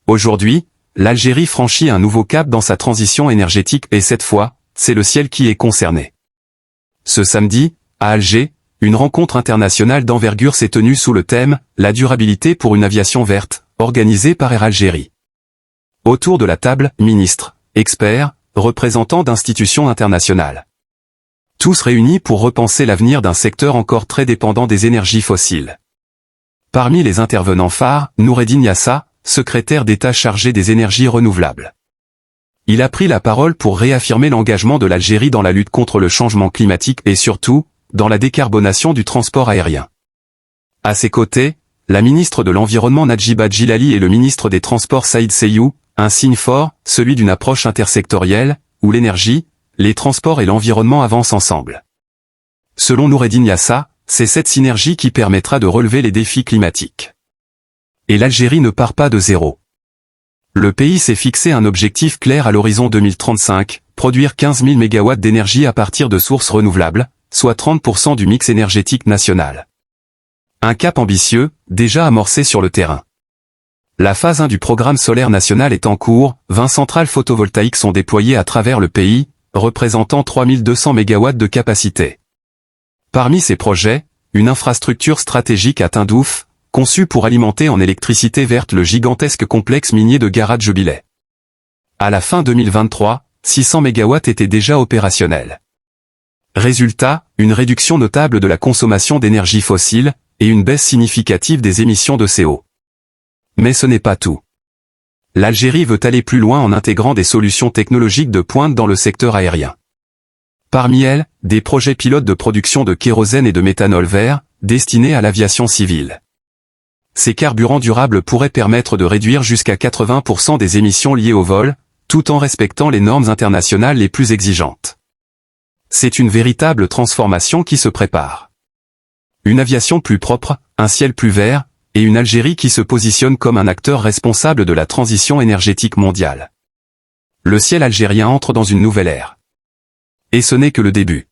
Aujourd'hui, l'Algérie franchit un nouveau cap dans sa transition énergétique et cette fois, c'est le ciel qui est concerné. Ce samedi, à Alger, une rencontre internationale d'envergure s'est tenue sous le thème « La durabilité pour une aviation verte », organisée par Air Algérie. Autour de la table, ministres, experts, représentants d'institutions internationales. Tous réunis pour repenser l'avenir d'un secteur encore très dépendant des énergies fossiles. Parmi les intervenants phares, Noureddine Yassa, secrétaire d'État chargé des énergies renouvelables. Il a pris la parole pour réaffirmer l'engagement de l'Algérie dans la lutte contre le changement climatique et surtout, dans la décarbonation du transport aérien. À ses côtés, la ministre de l'Environnement Nadjiba Djilali et le ministre des Transports Saïd Seyou, un signe fort, celui d'une approche intersectorielle, où l'énergie, les transports et l'environnement avancent ensemble. Selon Noureddine Yassa, c'est cette synergie qui permettra de relever les défis climatiques. Et l'Algérie ne part pas de zéro. Le pays s'est fixé un objectif clair à l'horizon 2035, produire 15 000 MW d'énergie à partir de sources renouvelables, soit 30% du mix énergétique national. Un cap ambitieux, déjà amorcé sur le terrain. La phase 1 du programme solaire national est en cours, 20 centrales photovoltaïques sont déployées à travers le pays, représentant 3200 MW de capacité. Parmi ces projets, une infrastructure stratégique à Tindouf, conçue pour alimenter en électricité verte le gigantesque complexe minier de Garat Jubilee. À la fin 2023, 600 MW étaient déjà opérationnels. Résultat, une réduction notable de la consommation d'énergie fossile, et une baisse significative des émissions de CO. Mais ce n'est pas tout. L'Algérie veut aller plus loin en intégrant des solutions technologiques de pointe dans le secteur aérien. Parmi elles, des projets pilotes de production de kérosène et de méthanol vert, destinés à l'aviation civile. Ces carburants durables pourraient permettre de réduire jusqu'à 80% des émissions liées au vol, tout en respectant les normes internationales les plus exigeantes. C'est une véritable transformation qui se prépare. Une aviation plus propre, un ciel plus vert, et une Algérie qui se positionne comme un acteur responsable de la transition énergétique mondiale. Le ciel algérien entre dans une nouvelle ère. Et ce n'est que le début.